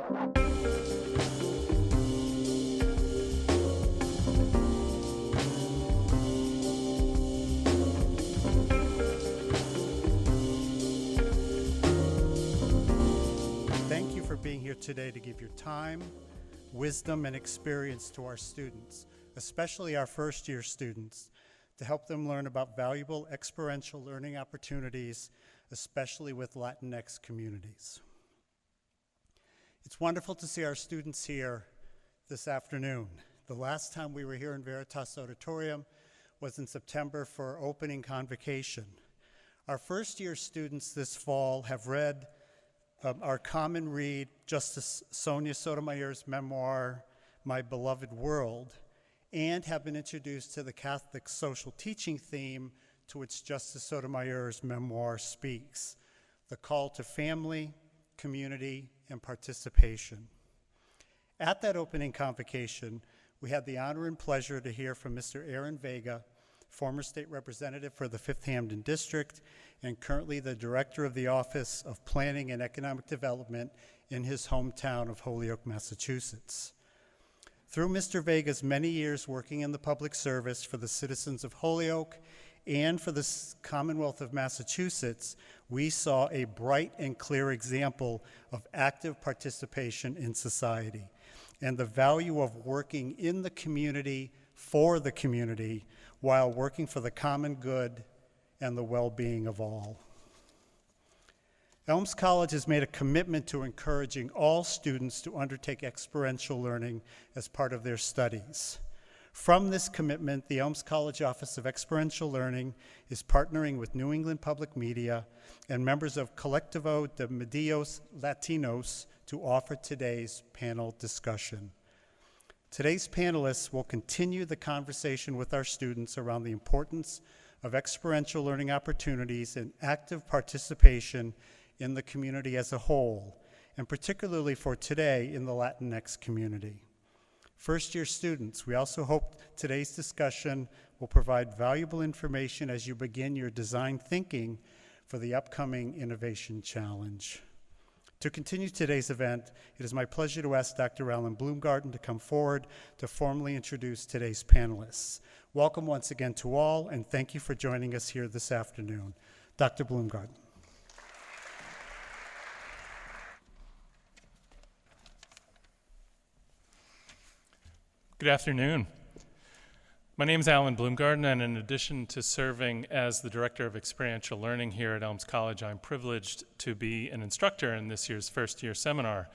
Thank you for being here today to give your time, wisdom, and experience to our students, especially our first-year students, to help them learn about valuable experiential learning opportunities, especially with Latinx communities. It's wonderful to see our students here this afternoon. The last time we were here in Veritas Auditorium was in September for opening convocation. Our first-year students this fall have read our common read, Justice Sonia Sotomayor's memoir, My Beloved World, and have been introduced to the Catholic social teaching theme to which Justice Sotomayor's memoir speaks, the call to family, community, and participation. At that opening convocation, we had the honor and pleasure to hear from Mr. Iohann Vega, former state representative for the 5th Hampden District, and currently the director of the Office of Planning and Economic Development in his hometown of Holyoke, Massachusetts. Through Mr. Vega's many years working in the public service for the citizens of Holyoke and for the Commonwealth of Massachusetts, we saw a bright and clear example of active participation in society and the value of working in the community for the community while working for the common good and the well-being of all. Elms College has made a commitment to encouraging all students to undertake experiential learning as part of their studies. From this commitment, the Elms College Office of Experiential Learning is partnering with New England Public Media and members of Colectivo de Medios Latinos to offer today's panel discussion. Today's panelists will continue the conversation with our students around the importance of experiential learning opportunities and active participation in the community as a whole, and particularly for today in the Latinx community. First-year students, we also hope today's discussion will provide valuable information as you begin your design thinking for the upcoming Innovation Challenge. To continue today's event, it is my pleasure to ask Dr. Alan Bloomgarten to come forward to formally introduce today's panelists. Welcome once again to all, and thank you for joining us here this afternoon. Dr. Bloomgarten. Good afternoon. My name is Alan Bloomgarten, and in addition to serving as the Director of Experiential Learning here at Elms College, I'm privileged to be an instructor in this year's first-year seminar.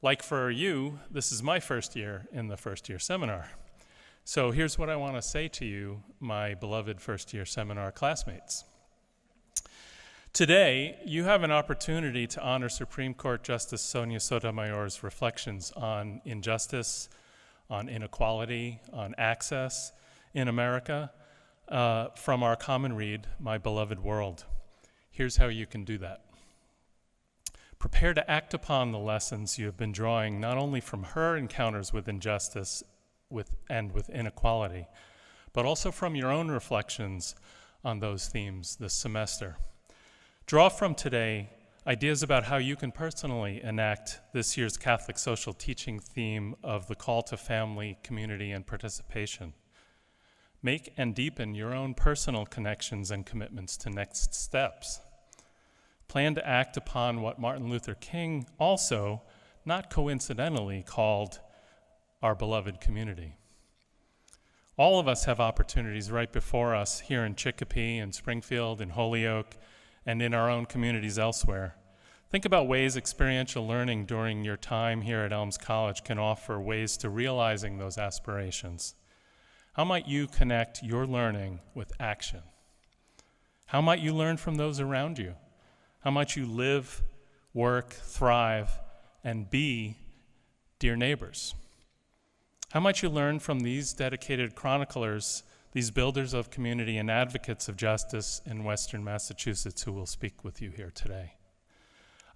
Like for you, this is my first year in the first-year seminar. So here's what I want to say to you, my beloved first-year seminar classmates. Today, you have an opportunity to honor Supreme Court Justice Sonia Sotomayor's reflections on injustice, on inequality, on access in America, from our common read, My Beloved World. Here's how you can do that. Prepare to act upon the lessons you have been drawing not only from her encounters with injustice and with inequality, but also from your own reflections on those themes this semester. Draw from today ideas about how you can personally enact this year's Catholic social teaching theme of the call to family, community, and participation. Make and deepen your own personal connections and commitments to next steps. Plan to act upon what Martin Luther King also, not coincidentally, called our beloved community. All of us have opportunities right before us here in Chicopee, in Springfield, in Holyoke, and in our own communities elsewhere. Think about ways experiential learning during your time here at Elms College can offer ways to realizing those aspirations. How might you connect your learning with action? How might you learn from those around you? How might you live, work, thrive, and be dear neighbors? How might you learn from these dedicated chroniclers, these builders of community and advocates of justice in Western Massachusetts who will speak with you here today?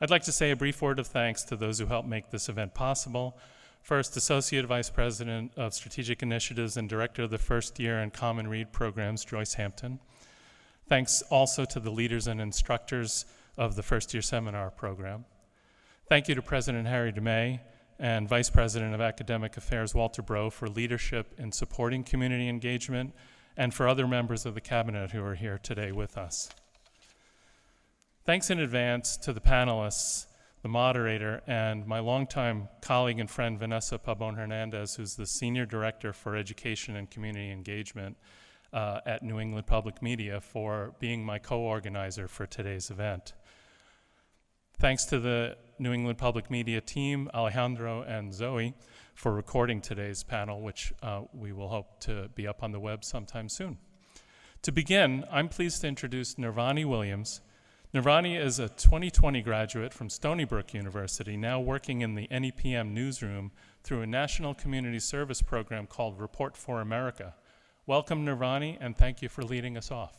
I'd like to say a brief word of thanks to those who helped make this event possible. First, Associate Vice President of Strategic Initiatives and Director of the First Year and Common Read Programs, Joyce Hampton. Thanks also to the leaders and instructors of the First Year Seminar program. Thank you to President Harry DeMay and Vice President of Academic Affairs Walter Brough for leadership in supporting community engagement, and for other members of the Cabinet who are here today with us. Thanks in advance to the panelists, the moderator, and my longtime colleague and friend Vanessa Pabon-Hernandez, who's the Senior Director for Education and Community Engagement at New England Public Media, for being my co-organizer for today's event. Thanks to the New England Public Media team, Alejandro and Zoe, for recording today's panel, which we will hope to be up on the web sometime soon. To begin, I'm pleased to introduce Nirvani Williams. Nirvani is a 2020 graduate from Stony Brook University, now working in the NEPM newsroom through a national community service program called Report for America. Welcome, Nirvani, and thank you for leading us off.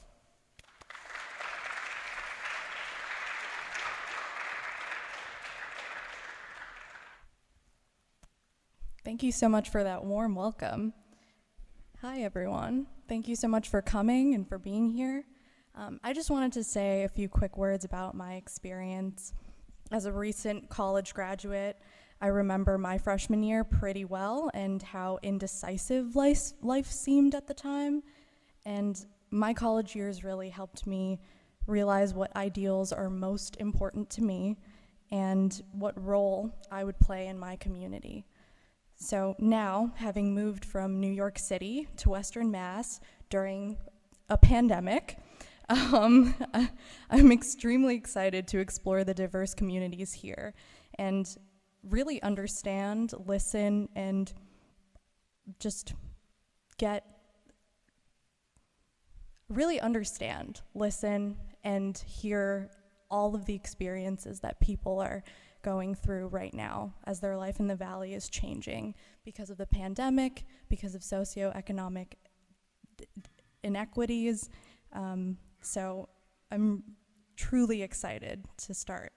Thank you so much for that warm welcome. Hi, everyone. Thank you so much for coming and for being here. I just wanted to say a few quick words about my experience. As a recent college graduate, I remember my freshman year pretty well and how indecisive life seemed at the time. And my college years really helped me realize what ideals are most important to me and what role I would play in my community. So now, having moved from New York City to Western Mass during a pandemic, I'm extremely excited to explore the diverse communities here and really understand, listen, and just listen, and hear all of the experiences that people are going through right now as their life in the Valley is changing because of the pandemic, because of socioeconomic inequities. So I'm truly excited to start.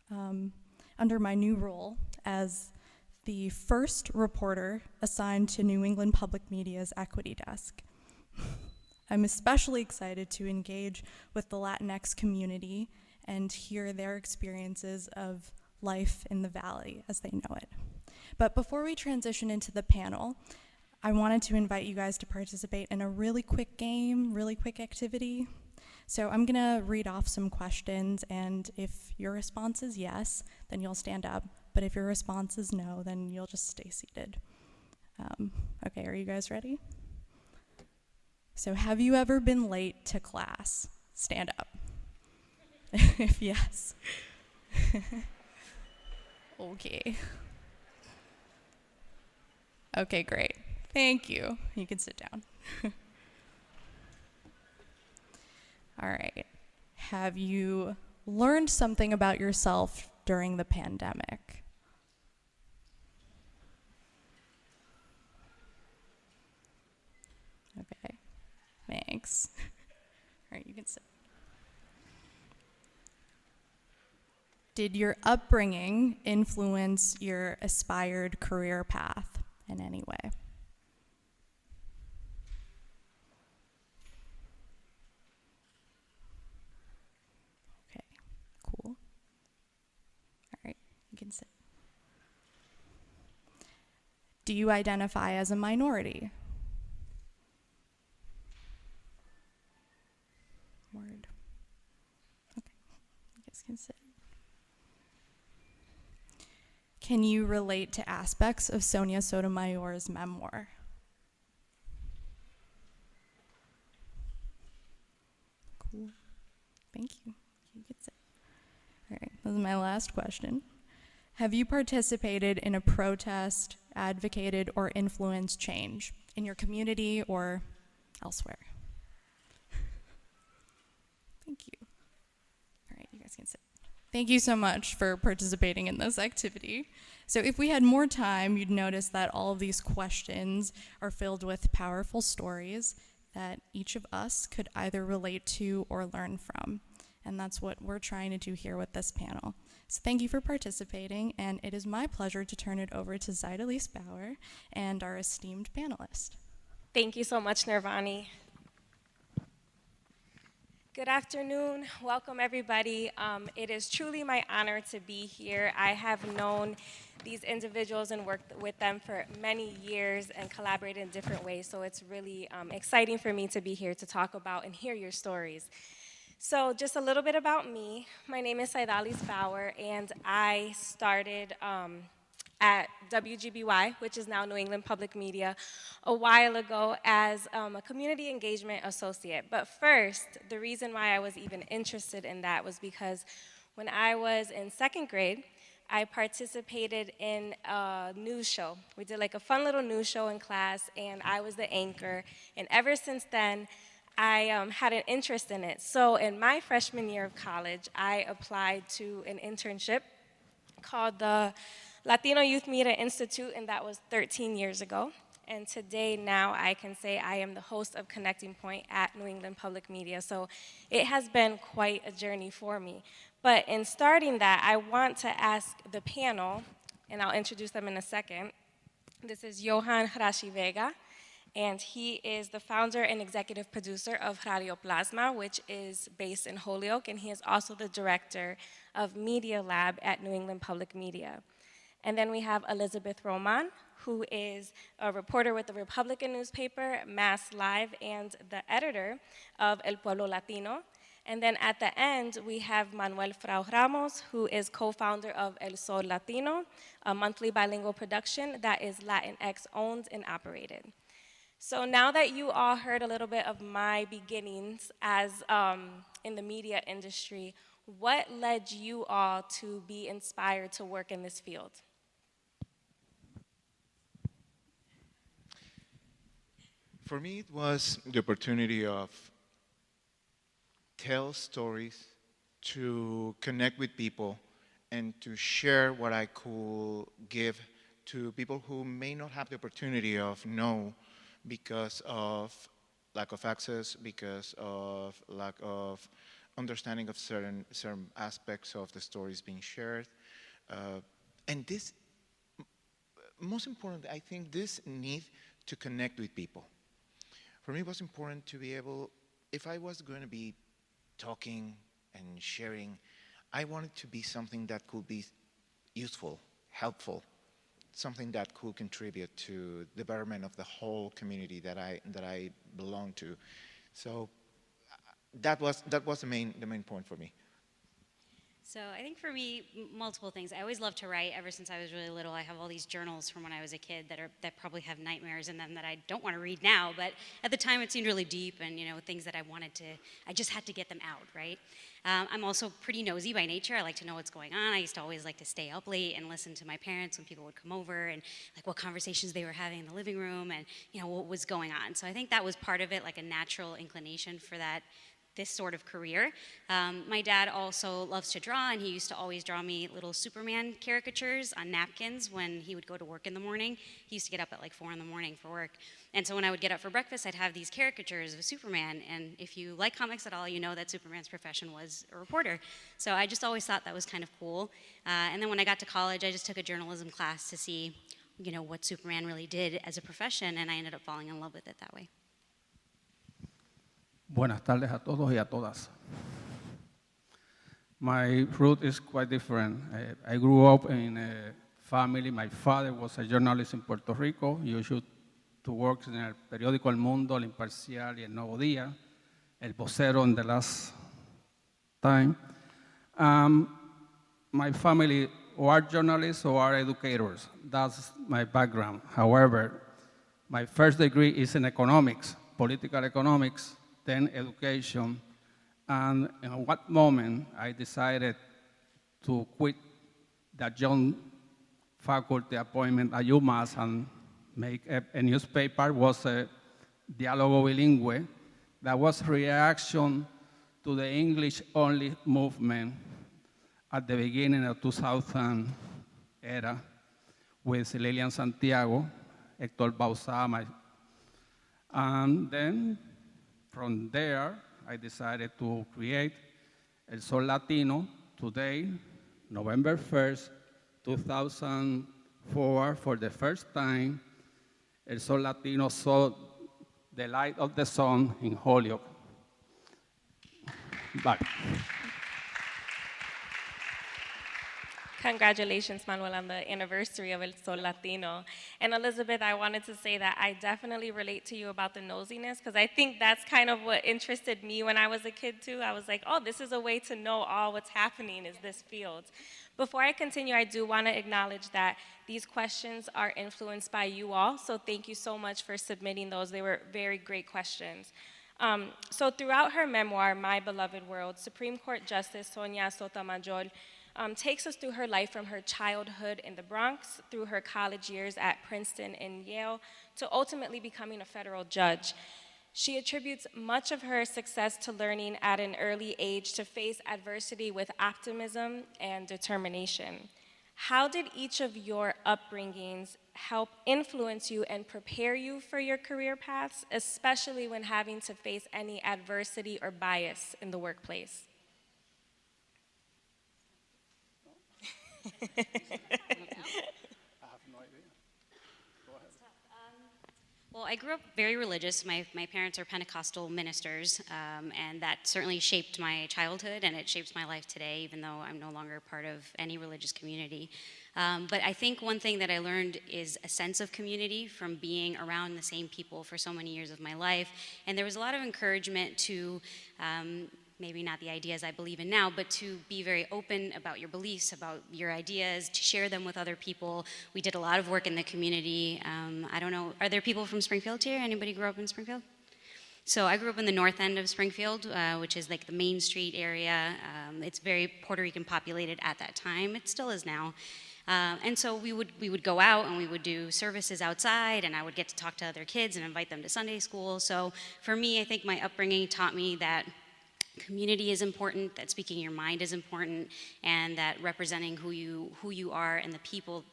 Under my new role as the first reporter assigned to New England Public Media's Equity Desk, I'm especially excited to engage with the Latinx community and hear their experiences of life in the Valley as they know it. But before we transition into the panel, I wanted to invite you guys to participate in a really quick game, really quick activity. So I'm gonna read off some questions, and if your response is yes, then you'll stand up. But if your response is no, then you'll just stay seated. Okay, are you guys ready? So have you ever been late to class? Stand up. If yes. Okay. Okay, great. Thank you. You can sit down. All right. Have you learned something about yourself during the pandemic? Okay. Thanks. All right, you can sit. Did your upbringing influence your aspired career path in any way? Okay, cool. All right, you can sit. Do you identify as a minority? Word. Okay, you guys can sit. Can you relate to aspects of Sonia Sotomayor's memoir? Cool. Thank you. You can sit. All right, this is my last question. Have you participated in a protest, advocated, or influenced change in your community or elsewhere? Thank you. All right, you guys can sit. Thank you so much for participating in this activity. So if we had more time, you'd notice that all of these questions are filled with powerful stories that each of us could either relate to or learn from. And that's what we're trying to do here with this panel. So thank you for participating, and it is my pleasure to turn it over to Zydalis Bauer and our esteemed panelist. Thank you so much, Nirvani. Good afternoon. Welcome, everybody. It is truly my honor to be here. I have known these individuals and worked with them for many years and collaborated in different ways, so it's really exciting for me to be here to talk about and hear your stories. So just a little bit about me. My name is Zydalis Bauer, and I started at WGBY, which is now New England Public Media, a while ago as a community engagement associate. But first, the reason why I was even interested in that was because when I was in second grade, I participated in a news show. We did like a fun little news show in class, and I was the anchor. And ever since then, I had an interest in it. So in my freshman year of college, I applied to an internship called the Latino Youth Media Institute, and that was 13 years ago. And today, now, I can say I am the host of Connecting Point at New England Public Media. So it has been quite a journey for me. But in starting that, I want to ask the panel, and I'll introduce them in a second. This is Iohann Rashi Vega, and he is the founder and executive producer of Radio Plasma, which is based in Holyoke, and he is also the director of Media Lab at New England Public Media. And then we have Elizabeth Roman, who is a reporter with the Republican newspaper, Mass Live, and the editor of El Pueblo Latino. And then at the end, we have Manuel Frau-Ramos, who is co-founder of Sol Latino, a monthly bilingual production that is Latinx-owned and operated. So now that you all heard a little bit of my beginnings as in the media industry, what led you all to be inspired to work in this field? For me, it was the opportunity of tell stories, to connect with people, and to share what I could give to people who may not have the opportunity of know because of lack of access, because of lack of understanding of certain aspects of the stories being shared. And this, most important, I think this need to connect with people. For me, it was important to be able, if I was going to be talking and sharing, I wanted to be something that could be useful, helpful, something that could contribute to the betterment of the whole community that I belong to. So that was the main point for me. So I think for me, multiple things. I always loved to write ever since I was really little. I have all these journals from when I was a kid that probably have nightmares in them that I don't want to read now, but at the time it seemed really deep and, you know, things that I just had to get them out, right? I'm also pretty nosy by nature. I like to know what's going on. I used to always like to stay up late and listen to my parents when people would come over and like what conversations they were having in the living room and, you know, what was going on. So I think that was part of it, like a natural inclination for this sort of career. My dad also loves to draw, and he used to always draw me little Superman caricatures on napkins when he would go to work in the morning. He used to get up at like 4 in the morning for work. And so when I would get up for breakfast, I'd have these caricatures of Superman. And if you like comics at all, you know that Superman's profession was a reporter. So I just always thought that was kind of cool. And then when I got to college, I just took a journalism class to see, you know, what Superman really did as a profession, and I ended up falling in love with it that way. Buenas tardes a todos y a todas. My route is quite different. I grew up in a family. My father was a journalist in Puerto Rico. He used to work in el periódico El Mundo, El Imparcial y El Nuevo Día, El Vocero in the last time. My family are journalists or are educators. That's my background. However, my first degree is in economics, political economics, then education, and in what moment I decided to quit that young faculty appointment at UMass and make a newspaper was a Diálogo Bilingüe that was reaction to the English-only movement at the beginning of 2000 era with Lilian Santiago, Héctor Bauzá, and then from there, I decided to create El Sol Latino today, November 1st, 2004, for the first time. El Sol Latino saw the light of the sun in Holyoke. back. Congratulations, Manuel, on the anniversary of El Sol Latino. And Elizabeth, I wanted to say that I definitely relate to you about the nosiness, because I think that's kind of what interested me when I was a kid, too. I was like, oh, this is a way to know all what's happening is this field. Before I continue, I do want to acknowledge that these questions are influenced by you all, so thank you so much for submitting those. They were very great questions. So throughout her memoir, My Beloved World, Supreme Court Justice Sonia Sotomayor takes us through her life from her childhood in the Bronx, through her college years at Princeton and Yale, to ultimately becoming a federal judge. She attributes much of her success to learning at an early age to face adversity with optimism and determination. How did each of your upbringings help influence you and prepare you for your career paths, especially when having to face any adversity or bias in the workplace? I have no idea. Go ahead. Well, I grew up very religious. My parents are Pentecostal ministers, and that certainly shaped my childhood, and it shapes my life today, even though I'm no longer part of any religious community. But I think one thing that I learned is a sense of community from being around the same people for so many years of my life, and there was a lot of encouragement to maybe not the ideas I believe in now, but to be very open about your beliefs, about your ideas, to share them with other people. We did a lot of work in the community. I don't know, are there people from Springfield here? Anybody grew up in Springfield? So I grew up in the north end of Springfield, which is like the Main Street area. It's very Puerto Rican populated at that time. It still is now. And so we would go out and we would do services outside, and I would get to talk to other kids and invite them to Sunday school. So for me, I think my upbringing taught me that community is important, that speaking your mind is important, and that representing who you are and the people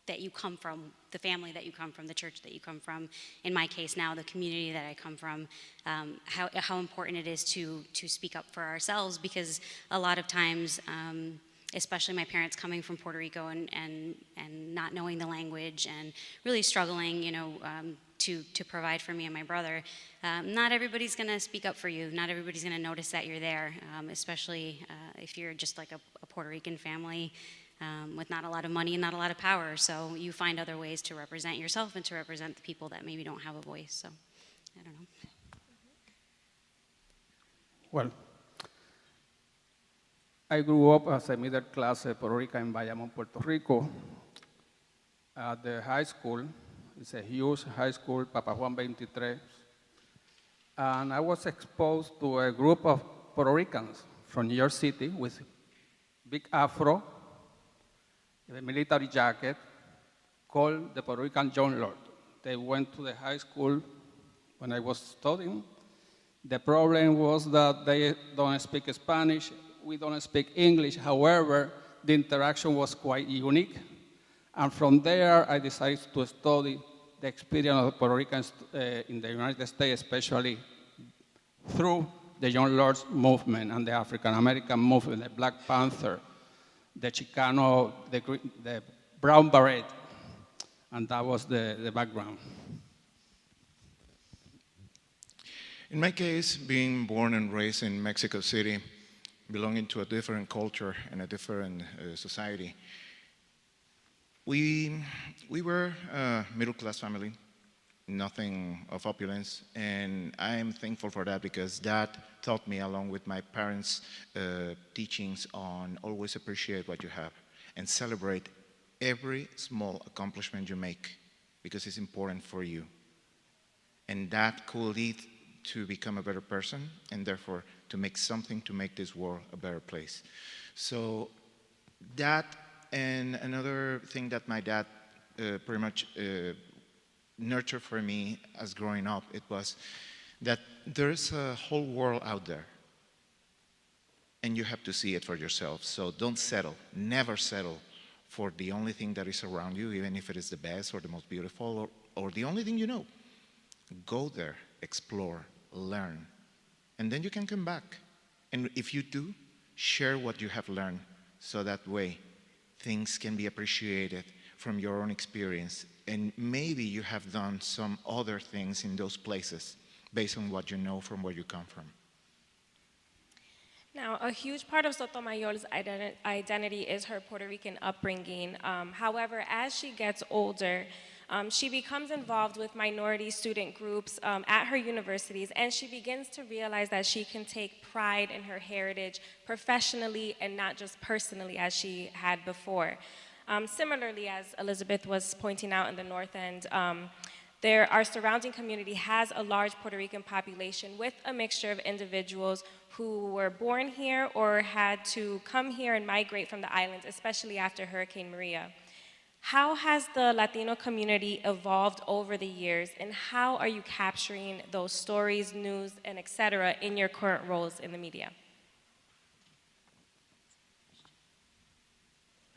that you come from, the family that you come from, the church that you come from, in my case now, the community that I come from, how important it is to speak up for ourselves, because a lot of times, especially my parents coming from Puerto Rico and not knowing the language and really struggling, to provide for me and my brother, not everybody's going to speak up for you. Not everybody's going to notice that you're there, especially if you're just like a Puerto Rican family with not a lot of money and not a lot of power. So you find other ways to represent yourself and to represent the people that maybe don't have a voice. So I don't know. Well, I grew up as a middle-class Puerto Rican in Bayamón, Puerto Rico. At the high school, it's a huge high school, Papa Juan 23. And I was exposed to a group of Puerto Ricans from New York City with big afro, a military jacket, called the Puerto Rican John Lord. They went to the high school when I was studying. The problem was that they don't speak Spanish, we don't speak English. However, the interaction was quite unique. And from there, I decided to study the experience of Puerto Ricans in the United States, especially through the John Lord's movement and the African-American movement, the Black Panther, the Chicano, the Brown Beret, and that was the background. In my case, being born and raised in Mexico City, belonging to a different culture and a different society, we were a middle-class family, nothing of opulence, and I am thankful for that, because that taught me, along with my parents' teachings, on always appreciate what you have and celebrate every small accomplishment you make, because it's important for you. And that could lead to become a better person, and therefore to make something to make this world a better place. So that, and another thing that my dad pretty much nurtured for me as growing up, it was that there's a whole world out there, and you have to see it for yourself. So don't settle, never settle for the only thing that is around you, even if it is the best or the most beautiful or the only thing you know. Go there, explore, learn, and then you can come back. And if you do, share what you have learned, so that way things can be appreciated from your own experience, and maybe you have done some other things in those places based on what you know from where you come from. Now, a huge part of Sotomayor's identity is her Puerto Rican upbringing. However, as she gets older, she becomes involved with minority student groups at her universities, and she begins to realize that she can take pride in her heritage professionally and not just personally as she had before. Similarly, as Elizabeth was pointing out in the North End, our surrounding community has a large Puerto Rican population with a mixture of individuals who were born here or had to come here and migrate from the islands, especially after Hurricane Maria. How has the Latino community evolved over the years, and how are you capturing those stories, news, and et cetera in your current roles in the media?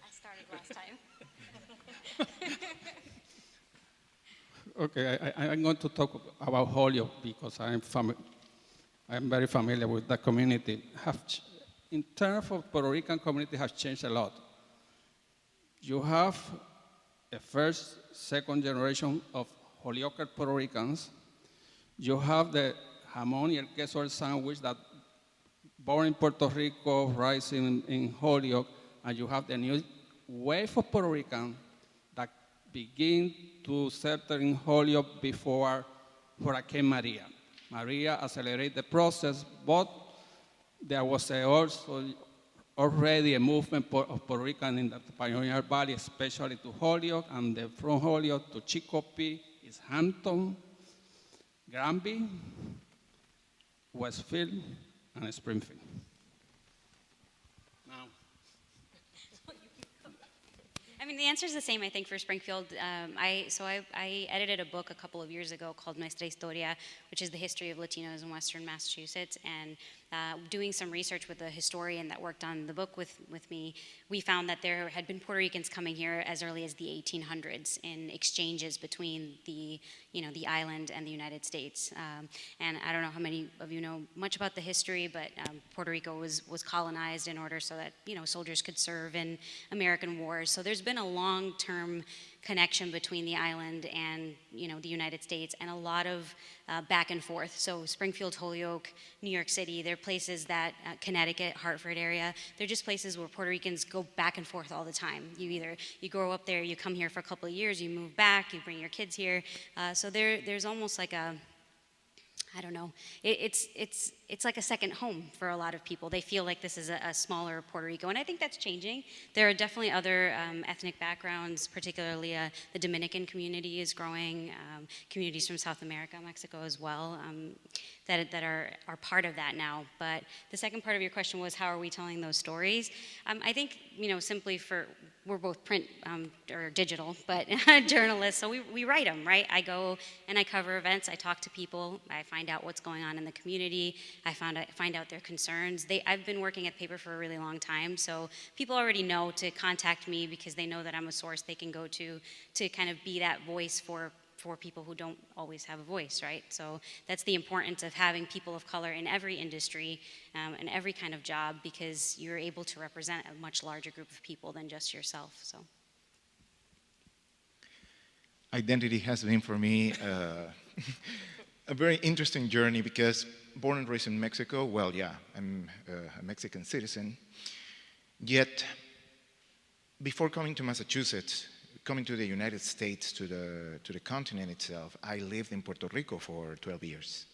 I started last time. Okay, I'm going to talk about Holyoke because I'm very familiar with that community. In terms of Puerto Rican community, has changed a lot. You have a first, second generation of Holyoke Puerto Ricans. You have the jamón y el queso el sandwich that born in Puerto Rico, rising in Holyoke, and you have the new wave of Puerto Rican that begin to settle in Holyoke before Hurricane Maria. Maria accelerated the process, but there was also already a movement of Puerto Rican in the Pioneer Valley, especially to Holyoke, and then from Holyoke to Chicopee, East Hampton, Granby, Westfield, and Springfield. Now, I mean, the answer is the same, I think, for Springfield. I edited a book a couple of years ago called Nuestra Historia, which is the history of Latinos in Western Massachusetts. And doing some research with a historian that worked on the book with me, we found that there had been Puerto Ricans coming here as early as the 1800s in exchanges between the island and the United States. And I don't know how many of you know much about the history, but Puerto Rico was colonized in order so that soldiers could serve in American wars. So there's been a long-term connection between the island and the United States, and a lot of back and forth. So Springfield, Holyoke, New York City, they're places that Connecticut, Hartford area, they're just places where Puerto Ricans go back and forth all the time. You grow up there, you come here for a couple of years, you move back, you bring your kids here. So there's almost like a, I don't know, it's like a second home for a lot of people. They feel like this is a smaller Puerto Rico, and I think that's changing. There are definitely other ethnic backgrounds, particularly the Dominican community is growing, communities from South America, Mexico as well, that are part of that now. But the second part of your question was, how are we telling those stories? I think, simply we're both print or digital, but journalists, so we write them, right? I go and I cover events, I talk to people, I find out what's going on in the community, I find out their concerns. I've been working at the paper for a really long time, so people already know to contact me because they know that I'm a source they can go to kind of be that voice for people who don't always have a voice, right? So that's the importance of having people of color in every industry and every kind of job, because you're able to represent a much larger group of people than just yourself. So, identity has been for me a very interesting journey, because born and raised in Mexico, well, yeah, I'm a Mexican citizen. Yet, before coming to Massachusetts, coming to the United States, to the continent itself, I lived in Puerto Rico for 12 years.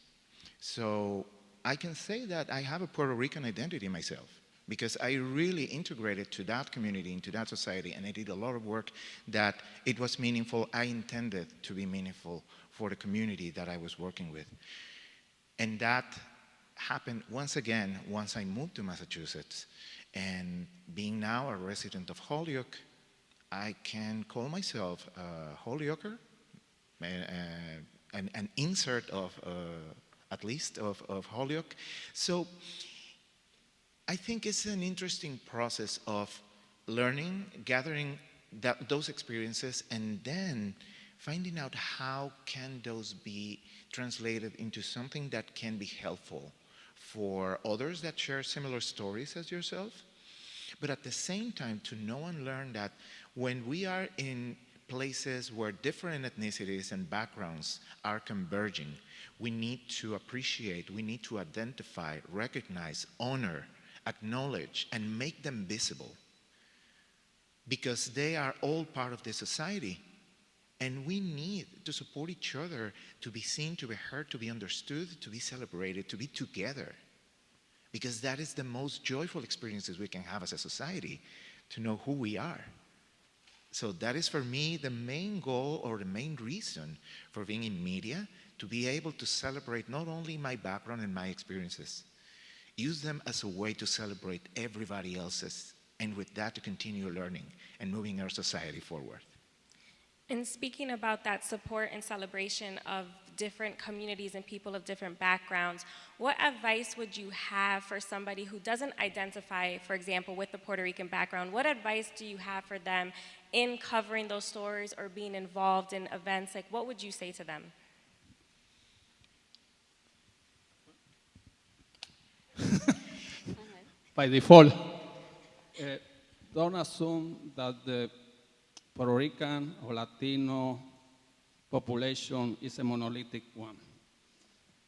So I can say that I have a Puerto Rican identity myself, because I really integrated to that community, into that society, and I did a lot of work that it was meaningful. I intended to be meaningful for the community that I was working with. And that happened once again once I moved to Massachusetts. And being now a resident of Holyoke, I can call myself a Holyoker, an insert of, at least, of Holyoke. So I think it's an interesting process of learning, gathering those experiences, and then finding out how can those be translated into something that can be helpful for others that share similar stories as yourself. But at the same time, to know and learn that when we are in places where different ethnicities and backgrounds are converging, we need to appreciate, we need to identify, recognize, honor, acknowledge, and make them visible, because they are all part of the society. And we need to support each other to be seen, to be heard, to be understood, to be celebrated, to be together. Because that is the most joyful experiences we can have as a society, to know who we are. So that is for me the main goal, or the main reason for being in media, to be able to celebrate not only my background and my experiences, use them as a way to celebrate everybody else's, and with that to continue learning and moving our society forward. And speaking about that support and celebration of different communities and people of different backgrounds, what advice would you have for somebody who doesn't identify, for example, with the Puerto Rican background? What advice do you have for them in covering those stories or being involved in events? Like, what would you say to them? By default, don't assume that the Puerto Rican or Latino population is a monolithic one.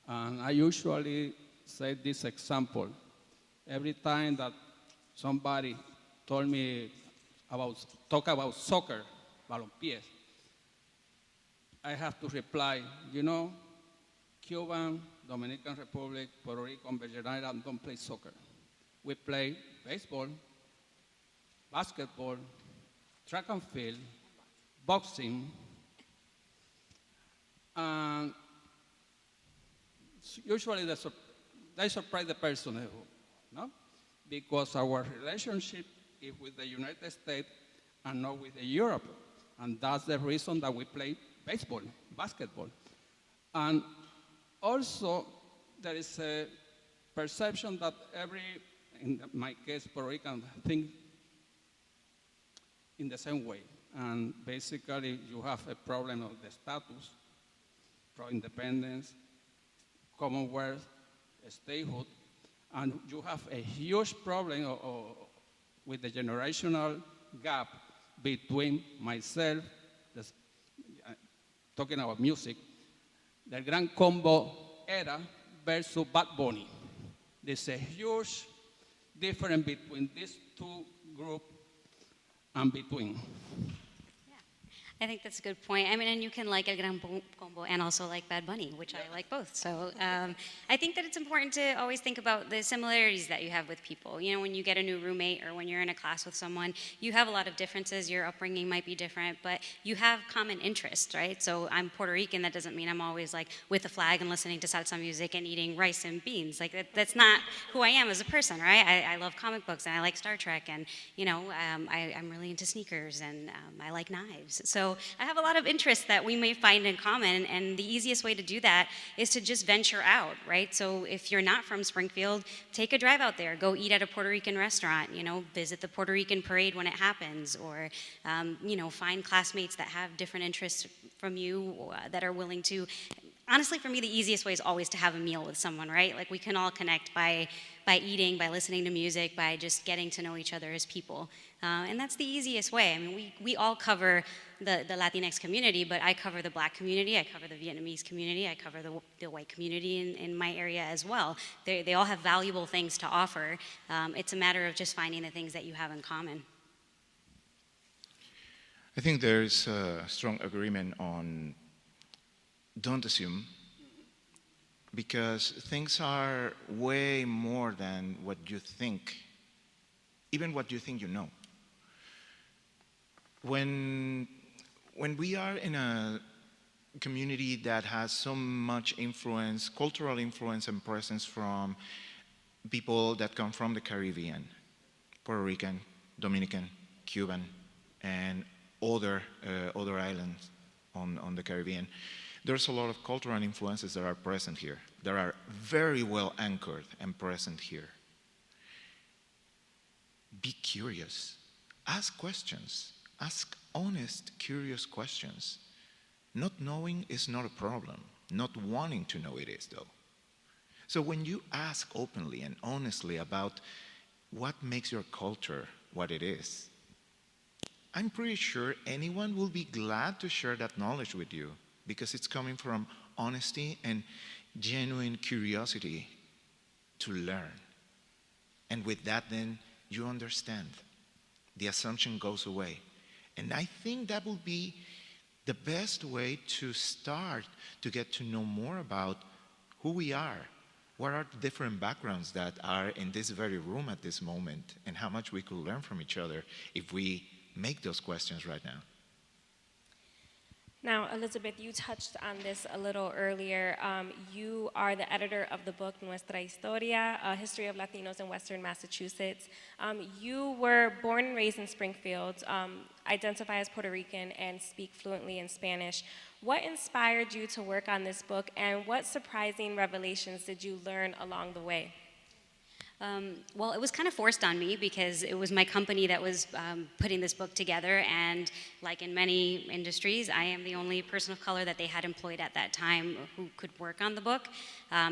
And I usually say this example. Every time that somebody told me talk about soccer, balompiés, I have to reply, you know, Cuban, Dominican Republic, Puerto Rico, and Virgin Islands don't play soccer. We play baseball, basketball, track and field, boxing, and usually they surprise the person, no? Because our relationship is with the United States and not with Europe. And that's the reason that we play baseball, basketball. And also, there is a perception that in my case, Puerto Rican, think in the same way. And basically, you have a problem of the status, pro-independence, Commonwealth, statehood, and you have a huge problem with the generational gap between myself, talking about music, the Gran Combo era versus Bad Bunny. There's a huge difference between these two groups and between. I think that's a good point. I mean, and you can like El Gran Combo and also like Bad Bunny, which I like both. So I think that it's important to always think about the similarities that you have with people. You know, when you get a new roommate or when you're in a class with someone, you have a lot of differences. Your upbringing might be different, but you have common interests, right? So I'm Puerto Rican. That doesn't mean I'm always like with a flag and listening to salsa music and eating rice and beans. Like that's not who I am as a person, right? I love comic books and I like Star Trek, and you know, I'm really into sneakers and I like knives. So I have a lot of interests that we may find in common, and the easiest way to do that is to just venture out, right? So if you're not from Springfield, take a drive out there, go eat at a Puerto Rican restaurant, you know, visit the Puerto Rican parade when it happens, or, you know, find classmates that have different interests from you that are willing to. Honestly, for me, the easiest way is always to have a meal with someone, right? Like we can all connect by eating, by listening to music, by just getting to know each other as people. And that's the easiest way. I mean, we all cover the Latinx community, but I cover the Black community, I cover the Vietnamese community, I cover the white community in my area as well. They all have valuable things to offer. It's a matter of just finding the things that you have in common. I think there's a strong agreement on don't assume, because things are way more than what you think, even what you think you know. When we are in a community that has so much influence, cultural influence and presence from people that come from the Caribbean, Puerto Rican, Dominican, Cuban, and other islands on the Caribbean, there's a lot of cultural influences that are present here, that are very well anchored and present here. Be curious. Ask questions. Ask honest, curious questions. Not knowing is not a problem. Not wanting to know it is, though. So when you ask openly and honestly about what makes your culture what it is, I'm pretty sure anyone will be glad to share that knowledge with you, because it's coming from honesty and genuine curiosity to learn. And with that, then, you understand. The assumption goes away. And I think that will be the best way to start to get to know more about who we are. What are the different backgrounds that are in this very room at this moment, and how much we could learn from each other if we make those questions right now. Now, Elizabeth, you touched on this a little earlier. You are the editor of the book Nuestra Historia, A History of Latinos in Western Massachusetts. You were born and raised in Springfield, identify as Puerto Rican, and speak fluently in Spanish. What inspired you to work on this book, and what surprising revelations did you learn along the way? Well, it was kind of forced on me because it was my company that was putting this book together, and like in many industries, I am the only person of color that they had employed at that time who could work on the book.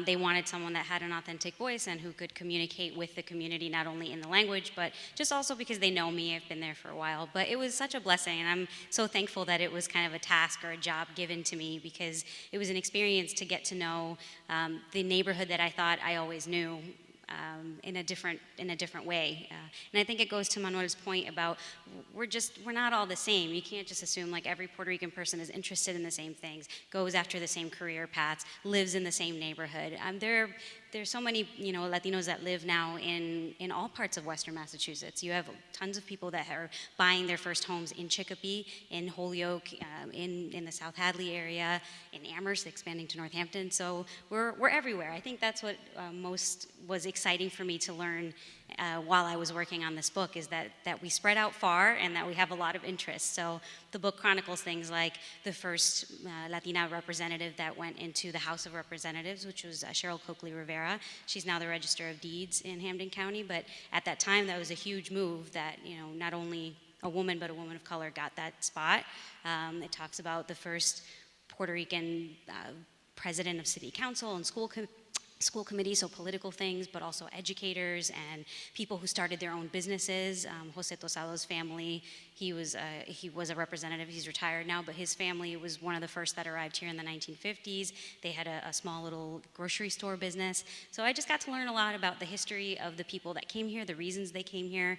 They wanted someone that had an authentic voice and who could communicate with the community, not only in the language, but just also because they know me, I've been there for a while. But it was such a blessing, and I'm so thankful that it was kind of a task or a job given to me, because it was an experience to get to know the neighborhood that I thought I always knew. In a different way, and I think it goes to Manuel's point about we're not all the same. You can't just assume like every Puerto Rican person is interested in the same things, goes after the same career paths, lives in the same neighborhood. There's so many Latinos that live now in all parts of Western Massachusetts. You have tons of people that are buying their first homes in Chicopee, in Holyoke, in the South Hadley area, in Amherst, expanding to Northampton. So we're everywhere. I think that's what most was exciting for me to learn while I was working on this book, is that we spread out far and that we have a lot of interests. So the book chronicles things like the first Latina representative that went into the House of Representatives, which was Cheryl Coakley Rivera. She's now the Register of Deeds in Hampden County, but at that time that was a huge move that not only a woman but a woman of color got that spot. It talks about the first Puerto Rican president of city council and school committee, so political things, but also educators and people who started their own businesses. Jose Tosado's family, he was a representative. He's retired now, but his family was one of the first that arrived here in the 1950s. They had a small little grocery store business. So I just got to learn a lot about the history of the people that came here, the reasons they came here,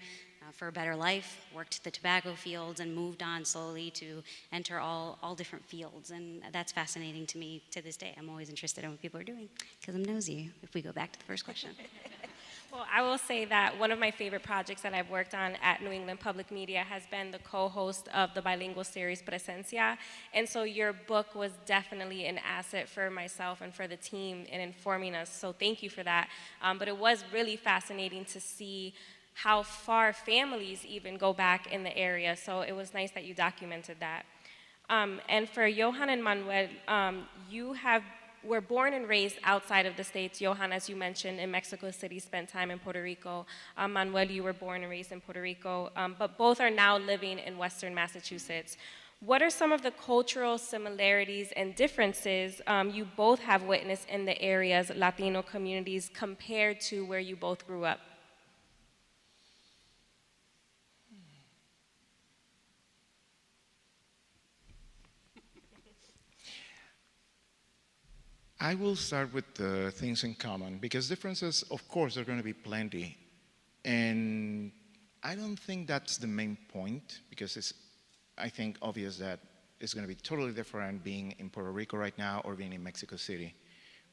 for a better life, worked the tobacco fields, and moved on slowly to enter all different fields. And that's fascinating to me to this day. I'm always interested in what people are doing because I'm nosy, if we go back to the first question. Well, I will say that one of my favorite projects that I've worked on at New England Public Media has been the co-host of the bilingual series Presencia. And so your book was definitely an asset for myself and for the team in informing us. So thank you for that. But it was really fascinating to see how far families even go back in the area. So it was nice that you documented that. And for Iohann and Manuel, you were born and raised outside of the States. Iohann, as you mentioned, in Mexico City, spent time in Puerto Rico. Manuel, you were born and raised in Puerto Rico, but both are now living in Western Massachusetts. What are some of the cultural similarities and differences you both have witnessed in the area's Latino communities compared to where you both grew up? I will start with the things in common, because differences, of course, are going to be plenty. And I don't think that's the main point, because it's, I think, obvious that it's going to be totally different being in Puerto Rico right now or being in Mexico City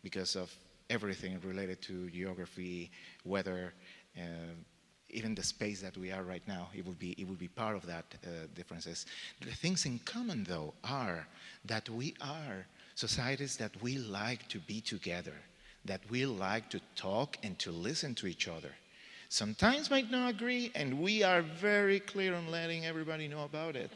because of everything related to geography, weather, even the space that we are right now. It would be part of that differences. The things in common, though, are that we are societies that we like to be together, that we like to talk and to listen to each other. Sometimes might not agree, and we are very clear on letting everybody know about it.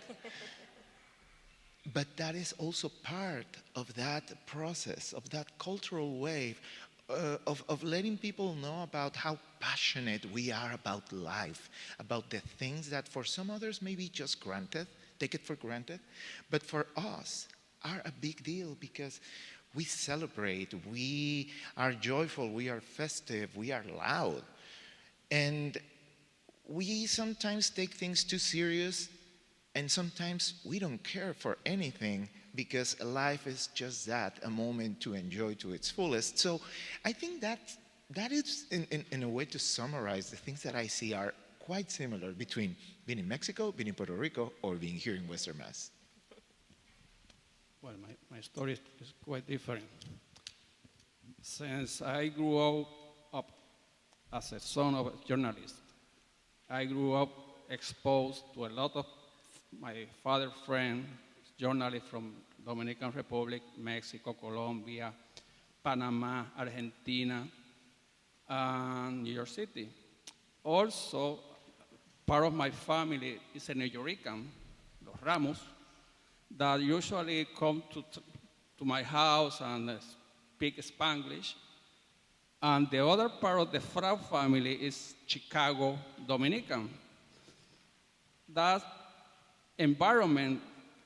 But that is also part of that process, of that cultural wave, of letting people know about how passionate we are about life, about the things that for some others may be just granted, take it for granted, but for us are a big deal, because we celebrate, we are joyful, we are festive, we are loud. And we sometimes take things too serious, and sometimes we don't care for anything, because life is just that, a moment to enjoy to its fullest. So I think that that is, in a way, to summarize the things that I see are quite similar between being in Mexico, being in Puerto Rico, or being here in Western Mass. Well, my story is quite different. Since I grew up as a son of a journalist, I grew up exposed to a lot of my father's friends, journalists from Dominican Republic, Mexico, Colombia, Panama, Argentina, and New York City. Also, part of my family is a New Rican, los Ramos, that usually come to my house and speak Spanglish. And the other part of the Frau family is Chicago Dominican. That environment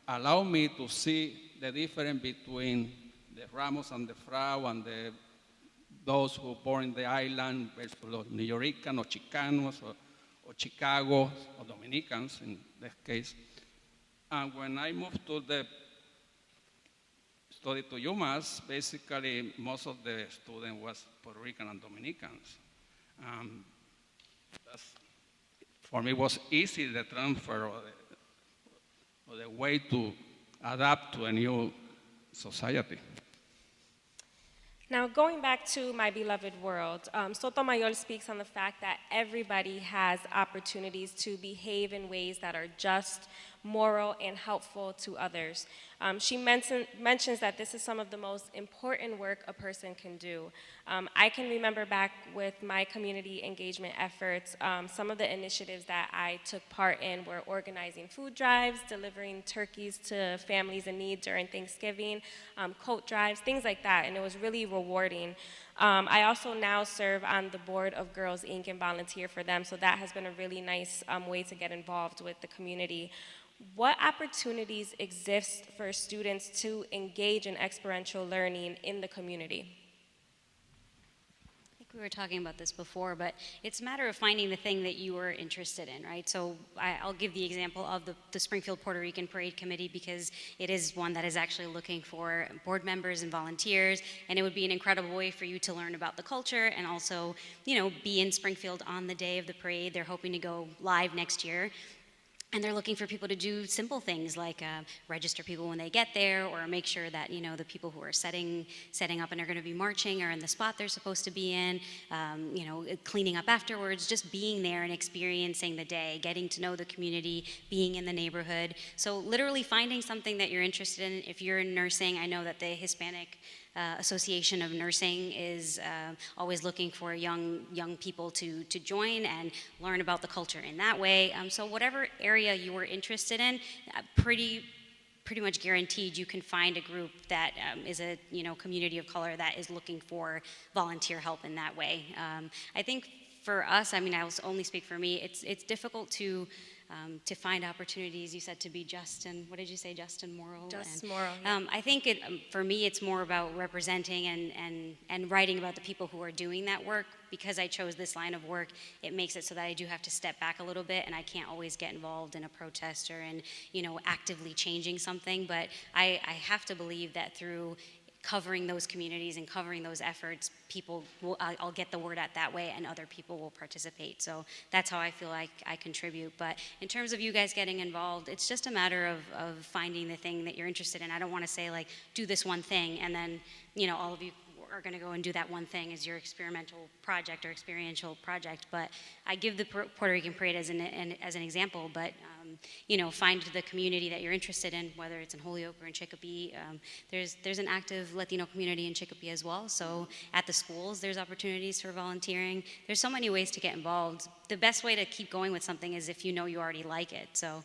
allowed me to see the difference between the Ramos and the Frau and those who were born in the island versus los New Rican or Chicanos or Chicago or Dominicans in this case. And when I moved to the study to UMass, basically most of the students was Puerto Rican and Dominicans. For me, it was easy, the transfer or the way to adapt to a new society. Now, going back to My Beloved World, Sotomayor speaks on the fact that everybody has opportunities to behave in ways that are just, moral, and helpful to others. She mentions that this is some of the most important work a person can do. I can remember back with my community engagement efforts, some of the initiatives that I took part in were organizing food drives, delivering turkeys to families in need during Thanksgiving, coat drives, things like that, and it was really rewarding. I also now serve on the board of Girls Inc. and volunteer for them, so that has been a really nice way to get involved with the community. What opportunities exist for students to engage in experiential learning in the community? I think we were talking about this before, but it's a matter of finding the thing that you are interested in, right? So I'll give the example of the Springfield Puerto Rican Parade Committee because it is one that is actually looking for board members and volunteers, and it would be an incredible way for you to learn about the culture and also, you know, be in Springfield on the day of the parade. They're hoping to go live next year. And they're looking for people to do simple things like register people when they get there, or make sure that, you know, the people who are setting up and are going to be marching are in the spot they're supposed to be in, you know, cleaning up afterwards, just being there and experiencing the day, getting to know the community, being in the neighborhood. So literally finding something that you're interested in. If you're in nursing, I know that the Hispanic Association of Nursing is always looking for young people to join and learn about the culture in that way. So whatever area you are interested in, pretty much guaranteed you can find a group that is a community of color that is looking for volunteer help in that way. I think for us, I mean, I will only speak for me. It's difficult to find opportunities. You said to be just and, what did you say, just and moral? Just moral. Yeah. I think for me it's more about representing and writing about the people who are doing that work. Because I chose this line of work, it makes it so that I do have to step back a little bit and I can't always get involved in a protest or in, you know, actively changing something. But I have to believe that through covering those communities and covering those efforts, I'll get the word out that way and other people will participate. So that's how I feel like I contribute. But in terms of you guys getting involved, it's just a matter of finding the thing that you're interested in. I don't want to say like, do this one thing and then, you know, all of you are going to go and do that one thing as your experimental project or experiential project. But I give the Puerto Rican Parade as an example, but you know, find the community that you're interested in, whether it's in Holyoke or in Chicopee. There's an active Latino community in Chicopee as well. So at the schools, there's opportunities for volunteering. There's so many ways to get involved. The best way to keep going with something is if you know you already like it. So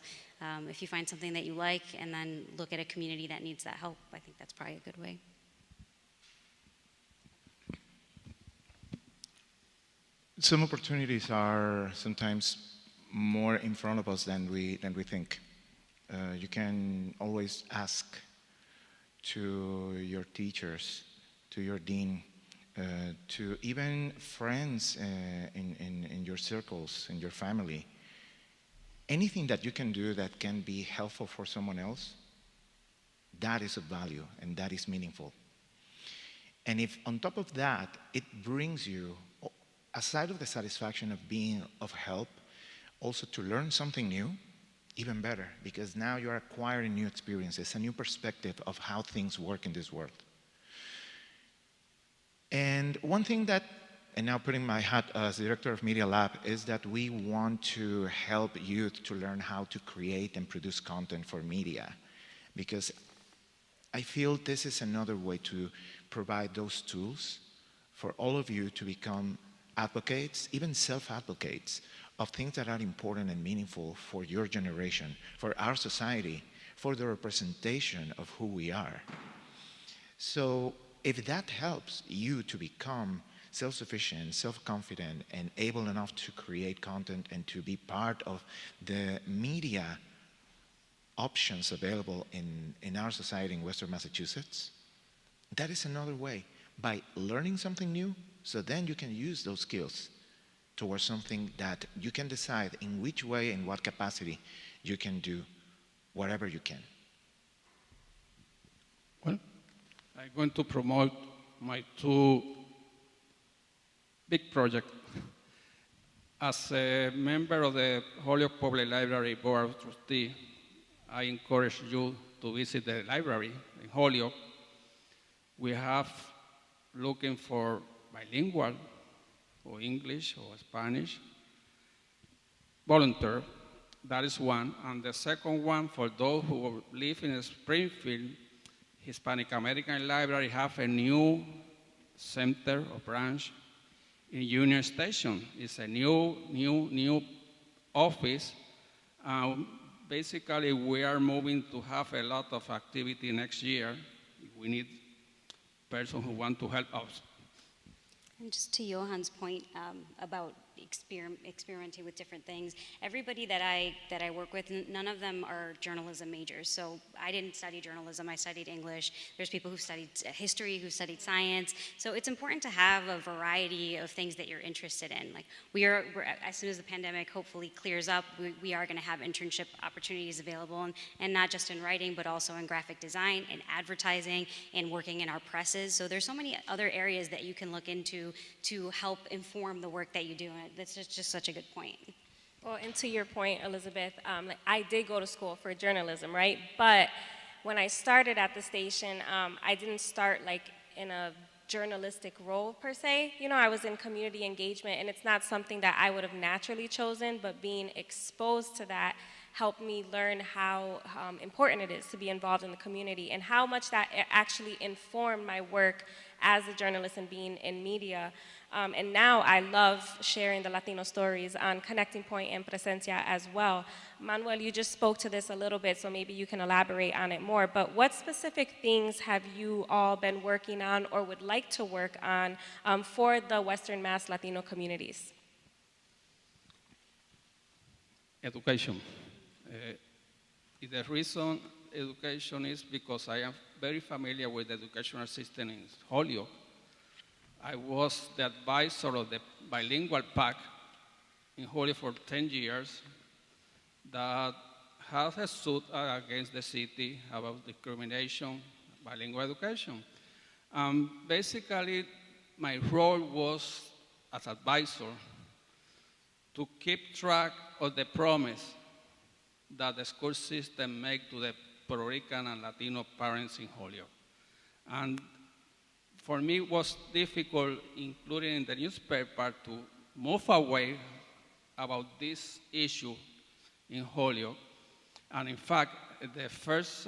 if you find something that you like and then look at a community that needs that help, I think that's probably a good way. Some opportunities are sometimes more in front of us than we think. You can always ask to your teachers, to your dean, to even friends in your circles, in your family. Anything that you can do that can be helpful for someone else, that is of value and that is meaningful. And if on top of that, it brings you, aside of the satisfaction of being of help, also to learn something new, even better, because now you're acquiring new experiences, a new perspective of how things work in this world. And one thing that, and now putting my hat as director of Media Lab, is that we want to help youth to learn how to create and produce content for media, because I feel this is another way to provide those tools for all of you to become advocates, even self-advocates, of things that are important and meaningful for your generation, for our society, for the representation of who we are. So if that helps you to become self-sufficient, self-confident, and able enough to create content and to be part of the media options available in our society in Western Massachusetts, that is another way, by learning something new, so then you can use those skills towards something that you can decide in which way, in what capacity you can do whatever you can. Well, I'm going to promote my two big projects. As a member of the Holyoke Public Library Board of Trustees, I encourage you to visit the library in Holyoke. We have looking for bilingual, or English or Spanish, volunteer. That is one. And the second one, for those who live in Springfield, Hispanic American Library have a new center or branch in Union Station. It's a new office. Basically, we are moving to have a lot of activity next year. We need persons who want to help us. And just to Johann's point about experimenting with different things, everybody that I work with, none of them are journalism majors. So I didn't study journalism, I studied English. There's people who studied history, who studied science. So it's important to have a variety of things that you're interested in. Like we're as soon as the pandemic hopefully clears up, we are going to have internship opportunities available, and not just in writing, but also in graphic design and advertising and working in our presses. So there's so many other areas that you can look into to help inform the work that you do. And that's just such a good point. Well, and to your point, Elizabeth, I did go to school for journalism, right? But when I started at the station, I didn't start like in a journalistic role per se. You know, I was in community engagement, and it's not something that I would have naturally chosen, but being exposed to that helped me learn how important it is to be involved in the community, and how much that actually informed my work as a journalist and being in media. And now I love sharing the Latino stories on Connecting Point and Presencia as well. Manuel, you just spoke to this a little bit, so maybe you can elaborate on it more. But what specific things have you all been working on or would like to work on for the Western Mass Latino communities? Education. The reason education is because I am very familiar with the educational system in Holyoke. I was the advisor of the bilingual pack in Holyoke for 10 years that has a suit against the city about discrimination, bilingual education. Basically, my role was as advisor to keep track of the promise that the school system made to the Puerto Rican and Latino parents in Holyoke. And for me, it was difficult, including in the newspaper, to move away about this issue in Holyoke. And in fact, the first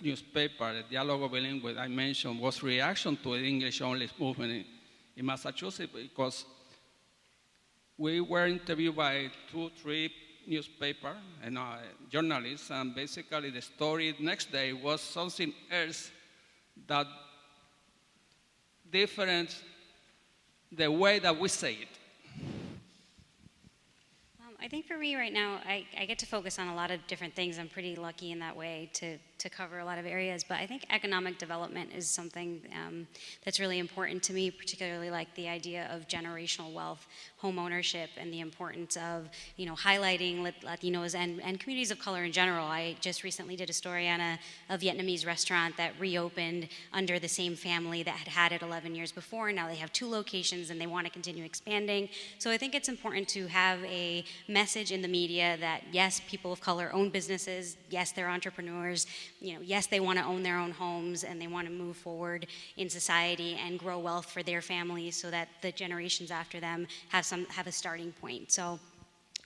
newspaper, the Diálogo Bilingüe I mentioned, was reaction to the English-only movement in Massachusetts, because we were interviewed by 2-3 newspaper and journalists, and basically the story next day was something else that different the way that we say it. I think for me right now, I get to focus on a lot of different things. I'm pretty lucky in that way to to cover a lot of areas, but I think economic development is something that's really important to me, particularly like the idea of generational wealth, home ownership, and the importance of, you know, highlighting Latinos and communities of color in general. I just recently did a story on a Vietnamese restaurant that reopened under the same family that had it 11 years before. Now they have 2 locations and they want to continue expanding. So I think it's important to have a message in the media that yes, people of color own businesses, yes, they're entrepreneurs, you know, yes, they want to own their own homes and they want to move forward in society and grow wealth for their families so that the generations after them have a starting point. So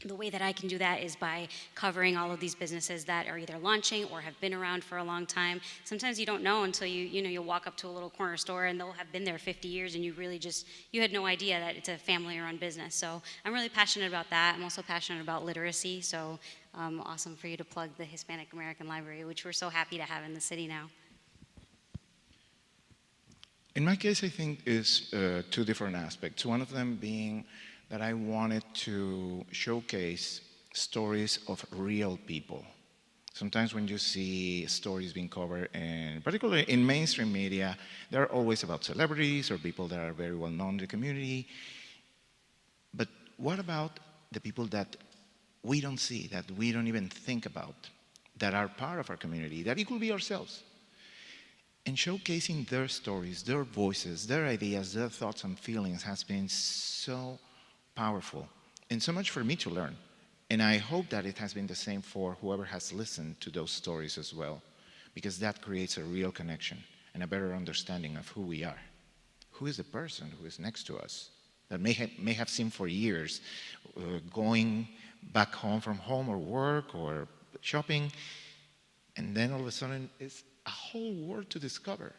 the way that I can do that is by covering all of these businesses that are either launching or have been around for a long time. Sometimes you don't know until you walk up to a little corner store and they'll have been there 50 years and you had no idea that it's a family-run business. So I'm really passionate about that. I'm also passionate about literacy. So awesome for you to plug the Hispanic American Library, which we're so happy to have in the city now. In my case, I think is 2 different aspects. One of them being that I wanted to showcase stories of real people. Sometimes when you see stories being covered, and particularly in mainstream media, they're always about celebrities or people that are very well known in the community. But what about the people that we don't see, that we don't even think about, that are part of our community, that it could be ourselves? And showcasing their stories, their voices, their ideas, their thoughts and feelings has been so powerful and so much for me to learn. And I hope that it has been the same for whoever has listened to those stories as well, because that creates a real connection and a better understanding of who we are. Who is the person who is next to us that may have seen for years going back home from home or work or shopping, and then all of a sudden it's a whole world to discover.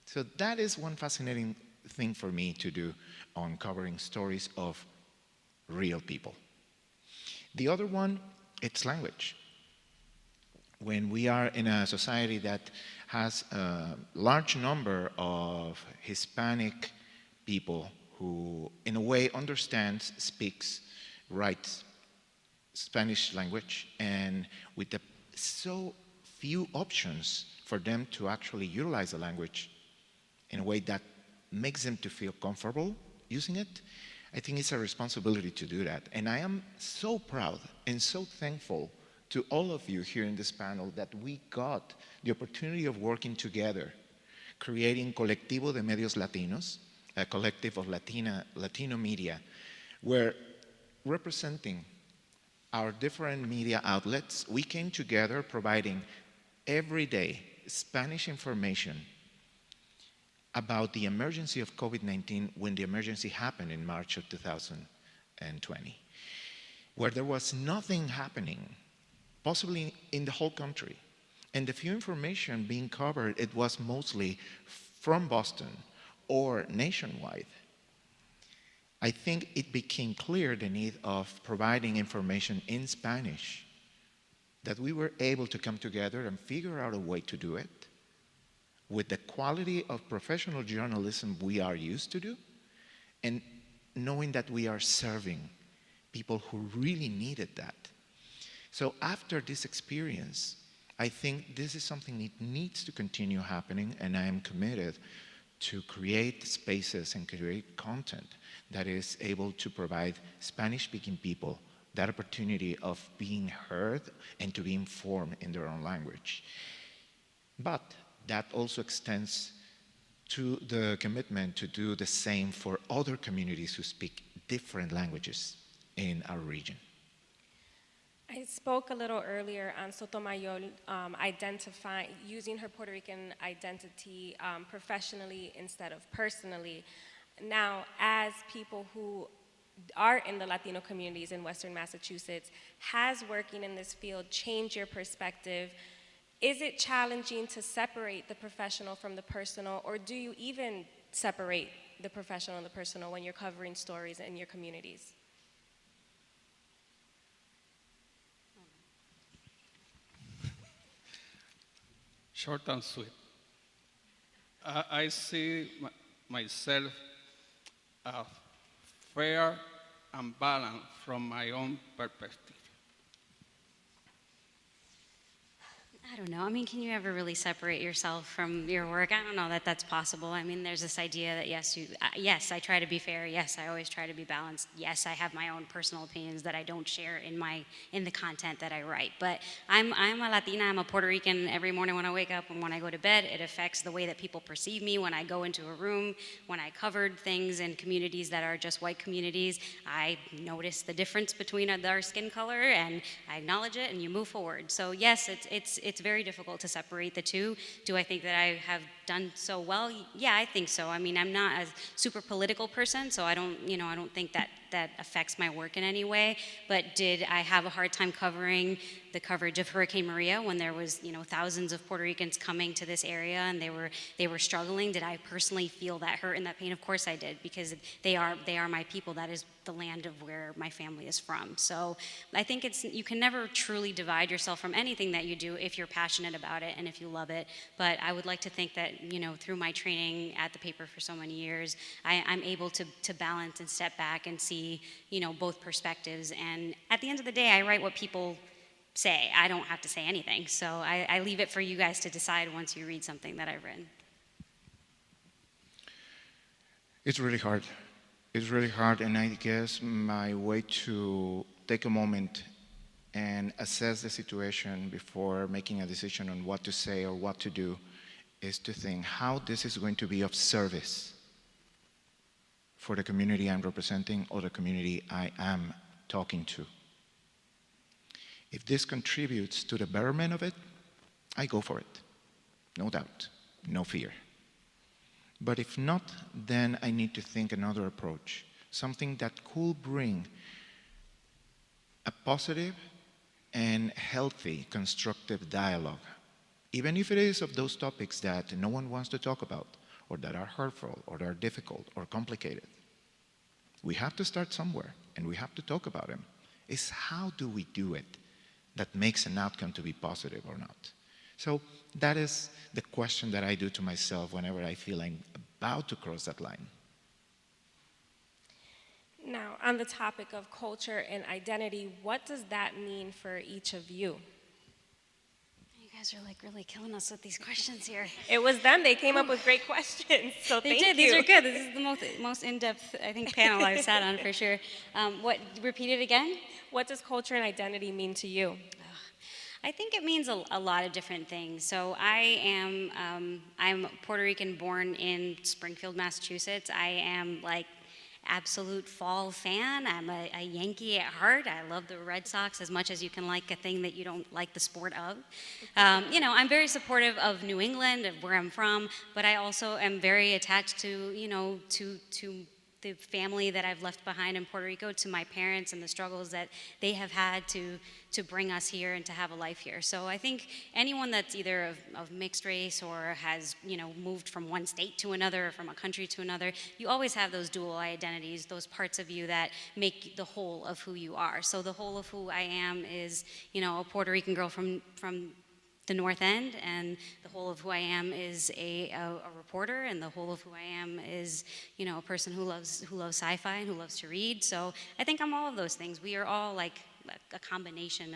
So that is one fascinating thing for me to do on covering stories of real people. The other one, it's language. When we are in a society that has a large number of Hispanic people who, in a way, understands, speaks, writes Spanish language, and with the so few options for them to actually utilize the language in a way that makes them to feel comfortable using it, I think it's a responsibility to do that. And I am so proud and so thankful to all of you here in this panel that we got the opportunity of working together, creating Colectivo de Medios Latinos, a collective of Latino media, where representing our different media outlets, we came together providing every day Spanish information about the emergency of COVID-19 when the emergency happened in March of 2020, where there was nothing happening, possibly in the whole country. And the few information being covered, it was mostly from Boston or nationwide. I think it became clear the need of providing information in Spanish, that we were able to come together and figure out a way to do it with the quality of professional journalism we are used to do, and knowing that we are serving people who really needed that. So after this experience, I think this is something that needs to continue happening, and I am committed to create spaces and create content that is able to provide Spanish-speaking people that opportunity of being heard and to be informed in their own language. But that also extends to the commitment to do the same for other communities who speak different languages in our region. I spoke a little earlier on Sotomayor using her Puerto Rican identity professionally instead of personally. Now, as people who are in the Latino communities in Western Massachusetts, has working in this field changed your perspective? Is it challenging to separate the professional from the personal, or do you even separate the professional and the personal when you're covering stories in your communities? Short and sweet. I see myself fair and balanced from my own perspective. I don't know. I mean, can you ever really separate yourself from your work? I don't know that that's possible. I mean, there's this idea that yes, I try to be fair. Yes, I always try to be balanced. Yes, I have my own personal opinions that I don't share in the content that I write. But I'm a Latina. I'm a Puerto Rican. Every morning when I wake up and when I go to bed, it affects the way that people perceive me. When I go into a room, when I covered things in communities that are just white communities, I notice the difference between our skin color, and I acknowledge it, and you move forward. So yes, it's very difficult to separate the two. Do I think that I have done so well? Yeah, I think so. I mean, I'm not a super political person, so I don't think that affects my work in any way. But did I have a hard time covering the coverage of Hurricane Maria when there was, thousands of Puerto Ricans coming to this area and they were struggling? Did I personally feel that hurt and that pain? Of course I did, because they are my people. That is the land of where my family is from. So I think you can never truly divide yourself from anything that you do if you're passionate about it and if you love it. But I would like to think that, through my training at the paper for so many years, I'm able to balance and step back and see, both perspectives. And at the end of the day, I write what people say. I don't have to say anything. So I leave it for you guys to decide once you read something that I've written. It's really hard. It's really hard, and I guess my way to take a moment and assess the situation before making a decision on what to say or what to do is to think how this is going to be of service for the community I'm representing or the community I am talking to. If this contributes to the betterment of it, I go for it. No doubt, no fear. But if not, then I need to think another approach, something that could bring a positive and healthy, constructive dialogue, even if it is of those topics that no one wants to talk about, or that are hurtful, or that are difficult, or complicated. We have to start somewhere, and we have to talk about them. It's how do we do it that makes an outcome to be positive or not. So that is the question that I do to myself whenever I feel I'm about to cross that line. Now, on the topic of culture and identity, what does that mean for each of you? You guys are like really killing us with these questions here. It was them. They came up with great questions, so they thank did. you. These are good. This is the most in-depth, I think, panel I've sat on for sure. Repeat it again? What does culture and identity mean to you? I think it means a lot of different things. So I'm Puerto Rican, born in Springfield, Massachusetts. I am like absolute fall fan. I'm a Yankee at heart. I love the Red Sox as much as you can like a thing that you don't like the sport of. I'm very supportive of New England, of where I'm from, but I also am very attached to the family that I've left behind in Puerto Rico, to my parents and the struggles that they have had to bring us here and to have a life here. So I think anyone that's either of mixed race or has moved from one state to another or from a country to another, you always have those dual identities, those parts of you that make the whole of who you are. So the whole of who I am is a Puerto Rican girl from the North End, and the whole of who I am is a reporter, and the whole of who I am is a person who loves sci-fi and who loves to read. So I think I'm all of those things. We are all like a combination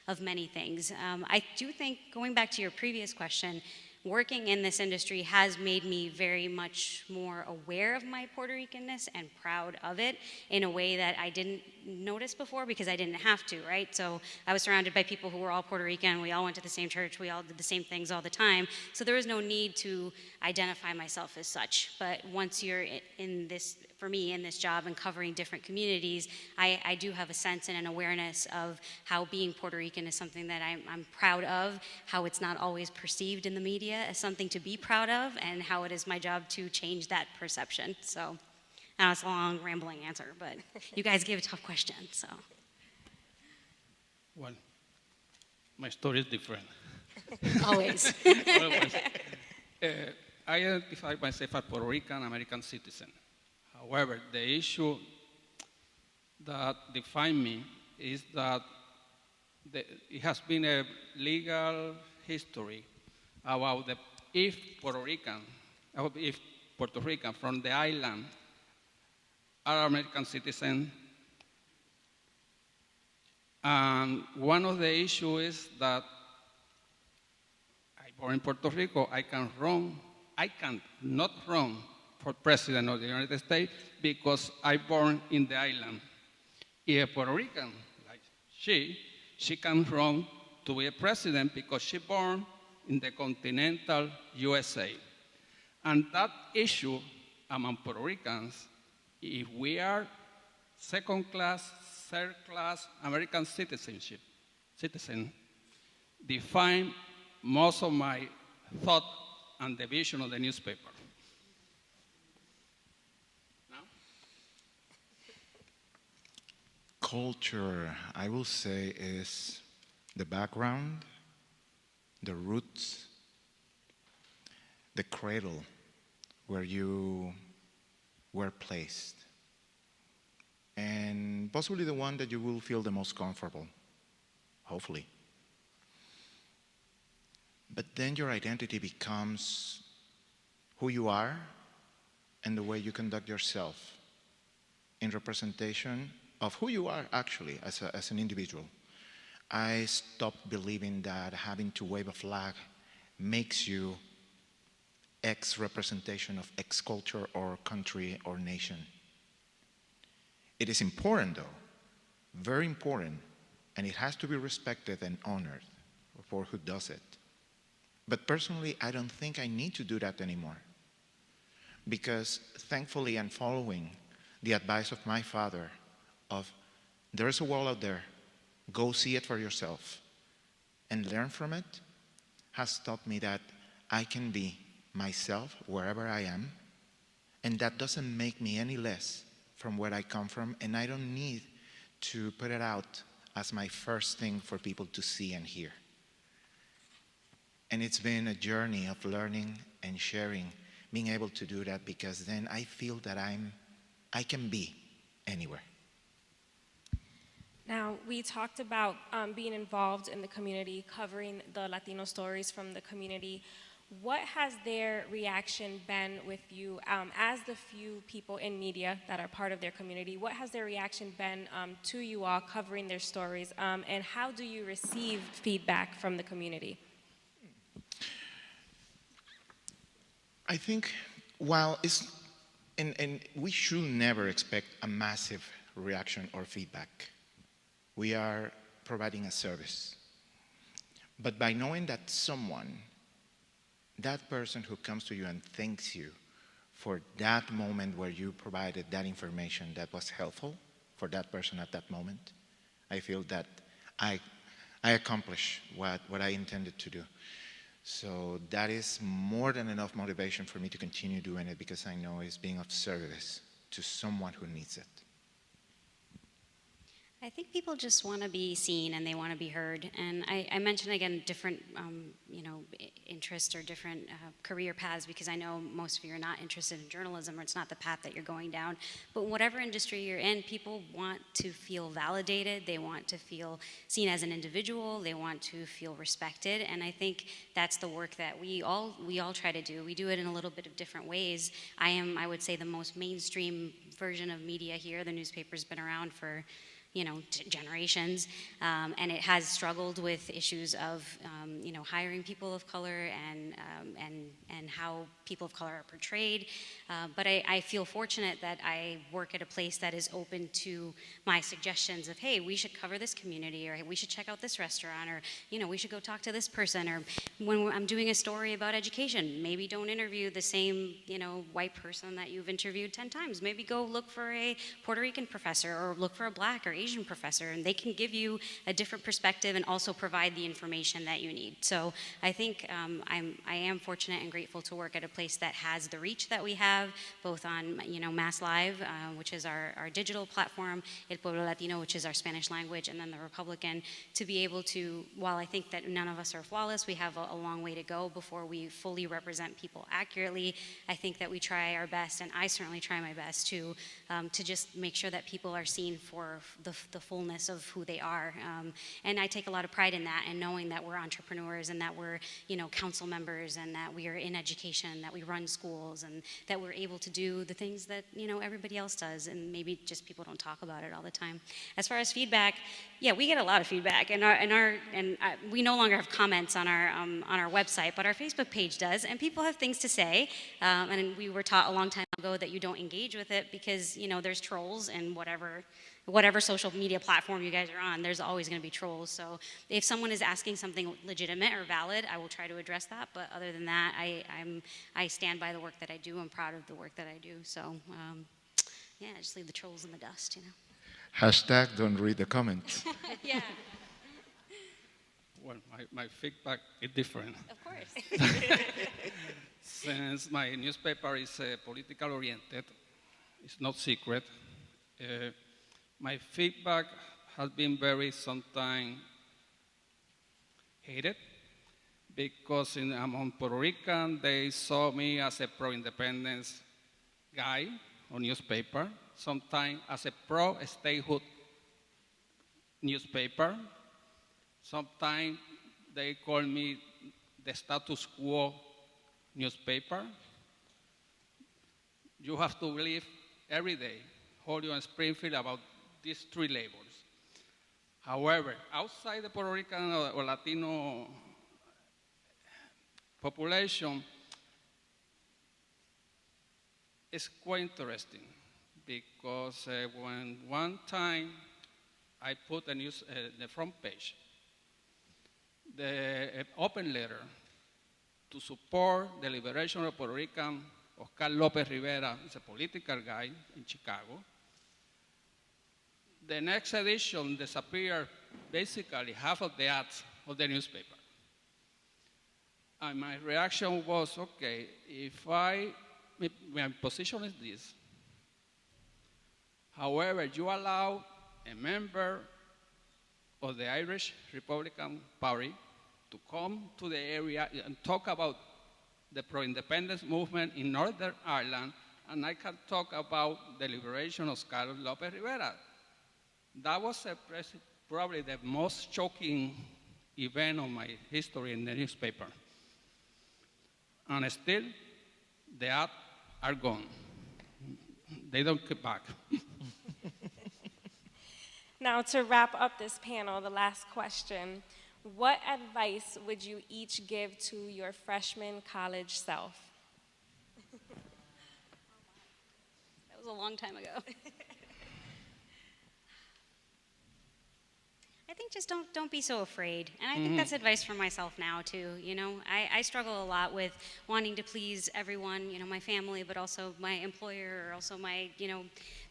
of many things. I do think, going back to your previous question, working in this industry has made me very much more aware of my Puerto Ricanness and proud of it in a way that I didn't notice before because I didn't have to, right? So I was surrounded by people who were all Puerto Rican. We all went to the same church. We all did the same things all the time. So there was no need to identify myself as such. But once you're in this, for me, in this job and covering different communities, I do have a sense and an awareness of how being Puerto Rican is something that I'm proud of, how it's not always perceived in the media as something to be proud of, and how it is my job to change that perception. So I know it's a long, rambling answer, but you guys gave a tough question, so. Well, my story is different. Always. Always. I identify myself as Puerto Rican American citizen. However, the issue that defines me is that it has been a legal history about if Puerto Rican from the island are American citizens. And one of the issues is that born in Puerto Rico, I can not run for president of the United States because I born in the island. If a Puerto Rican, like she can run to be a president because she born in the continental USA. And that issue among Puerto Ricans, if we are second class, third class American citizen, define most of my thought and the vision of the newspaper. Culture, I will say, is the background, the roots, the cradle where you were placed, and possibly the one that you will feel the most comfortable, hopefully. But then your identity becomes who you are and the way you conduct yourself in representation of who you are actually as an individual. I stopped believing that having to wave a flag makes you X representation of X culture or country or nation. It is important though, very important, and it has to be respected and honored for who does it. But personally, I don't think I need to do that anymore, because thankfully I'm following the advice of my father of there's a world out there, go see it for yourself and learn from it, has taught me that I can be myself wherever I am, and that doesn't make me any less from where I come from, and I don't need to put it out as my first thing for people to see and hear. And it's been a journey of learning and sharing, being able to do that, because then I feel that I can be anywhere. Now, we talked about being involved in the community, covering the Latino stories from the community. What has their reaction been with you as the few people in media that are part of their community? What has their reaction been to you all covering their stories, and how do you receive feedback from the community? I think while it's, and we should never expect a massive reaction or feedback. We are providing a service. But by knowing that someone, that person who comes to you and thanks you for that moment where you provided that information that was helpful for that person at that moment, I feel that I accomplished what I intended to do. So that is more than enough motivation for me to continue doing it, because I know it's being of service to someone who needs it. I think people just want to be seen and they want to be heard. And I mentioned again different, interests or different career paths, because I know most of you are not interested in journalism, or it's not the path that you're going down. But whatever industry you're in, people want to feel validated. They want to feel seen as an individual. They want to feel respected. And I think that's the work that we all try to do. We do it in a little bit of different ways. I would say, the most mainstream version of media here. The newspaper's been around for generations, and it has struggled with issues of, hiring people of color and how people of color are portrayed. But I feel fortunate that I work at a place that is open to my suggestions of, hey, we should cover this community, or hey, we should check out this restaurant, or we should go talk to this person. Or when I'm doing a story about education, maybe don't interview the same white person that you've interviewed 10 times. Maybe go look for a Puerto Rican professor, or look for a Black or Asian professor, and they can give you a different perspective and also provide the information that you need. So I think I am fortunate and grateful to work at a place that has the reach that we have, both on Mass Live, which is our digital platform, El Pueblo Latino, which is our Spanish language, and then the Republican, to be able to, while I think that none of us are flawless, we have a long way to go before we fully represent people accurately. I think that we try our best, and I certainly try my best to just make sure that people are seen for the fullness of who they are. And I take a lot of pride in that, and knowing that we're entrepreneurs and that we're, council members, and that we are in education, that we run schools, and that we're able to do the things that, everybody else does, and maybe just people don't talk about it all the time. As far as feedback, yeah, we get a lot of feedback, and we no longer have comments on our website, but our Facebook page does, and people have things to say. And we were taught a long time ago that you don't engage with it because there's trolls, and whatever social media platform you guys are on, there's always going to be trolls. So if someone is asking something legitimate or valid, I will try to address that. But other than that, I stand by the work that I do. I'm proud of the work that I do. So yeah, just leave the trolls in the dust. Hashtag don't read the comments. Yeah. Well, my feedback is different. Of course. Since my newspaper is political oriented, it's not secret. My feedback has been very sometimes hated because among Puerto Rican, they saw me as a pro-independence guy on newspaper, sometimes as a pro-statehood newspaper. Sometimes they call me the status quo newspaper. You have to believe every day, Holyoke and Springfield, about these three labels. However, outside the Puerto Rican or Latino population, it's quite interesting because when one time I put the front page, the open letter to support the liberation of Puerto Rican, Oscar Lopez Rivera is a political guy in Chicago. The next edition disappeared basically half of the ads of the newspaper. And my reaction was, okay, my position is this. However, you allow a member of the Irish Republican Party to come to the area and talk about the pro-independence movement in Northern Ireland, and I can talk about the liberation of Oscar Lopez Rivera. That was probably the most shocking event of my history in the newspaper. And still, the ads are gone. They don't come back. Now, to wrap up this panel, the last question, what advice would you each give to your freshman college self? That was a long time ago. I think just don't be so afraid. And I think that's advice for myself now too. I struggle a lot with wanting to please everyone, my family, but also my employer, or also my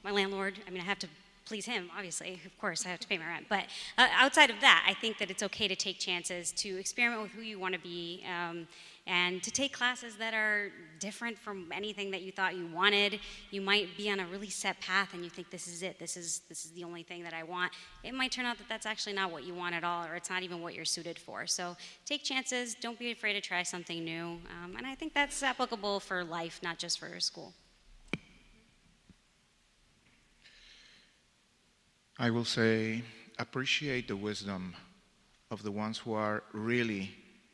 landlord. I mean, I have to please him, obviously. Of course, I have to pay my rent. But outside of that, I think that it's okay to take chances, to experiment with who you want to be, and to take classes that are different from anything that you thought you wanted. You might be on a really set path and you think this is it, this is the only thing that I want. It might turn out that that's actually not what you want at all, or it's not even what you're suited for. So take chances, don't be afraid to try something new. And I think that's applicable for life, not just for school. I will say, appreciate the wisdom of the ones who are really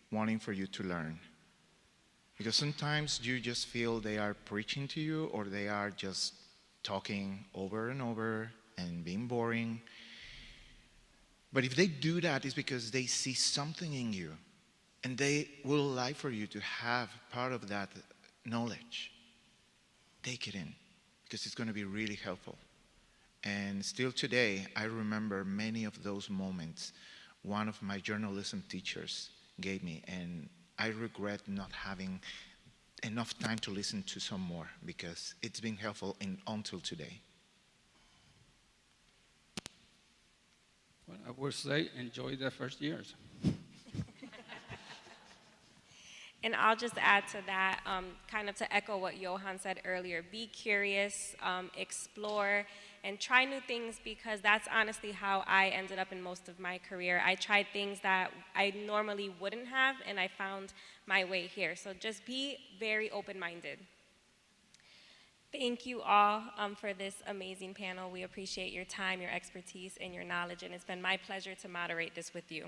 wanting for you to learn. Because sometimes you just feel they are preaching to you, or they are just talking over and over and being boring. But if they do that, it's because they see something in you, and they will like for you to have part of that knowledge. Take it in, because it's going to be really helpful. And still today, I remember many of those moments one of my journalism teachers gave me, and I regret not having enough time to listen to some more, because it's been helpful until today. Well, I would say enjoy the first years. And I'll just add to that, kind of to echo what Iohann said earlier, be curious, explore, and try new things, because that's honestly how I ended up in most of my career. I tried things that I normally wouldn't have, and I found my way here. So just be very open-minded. Thank you all for this amazing panel. We appreciate your time, your expertise, and your knowledge, and it's been my pleasure to moderate this with you.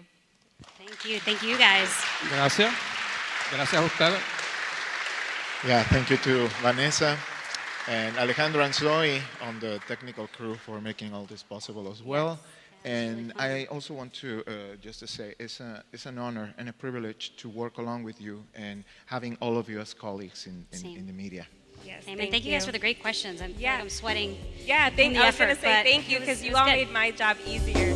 Thank you guys. Gracias. Gracias a ustedes. Yeah, thank you to Vanessa and Alejandro and Zoe on the technical crew for making all this possible as well. And I also want to just to say it's an honor and a privilege to work along with you and having all of you as colleagues in the media. Yes, Amen. Thank you guys for the great questions. I'm sweating. Yeah, I was going to say thank you because you all made my job easier.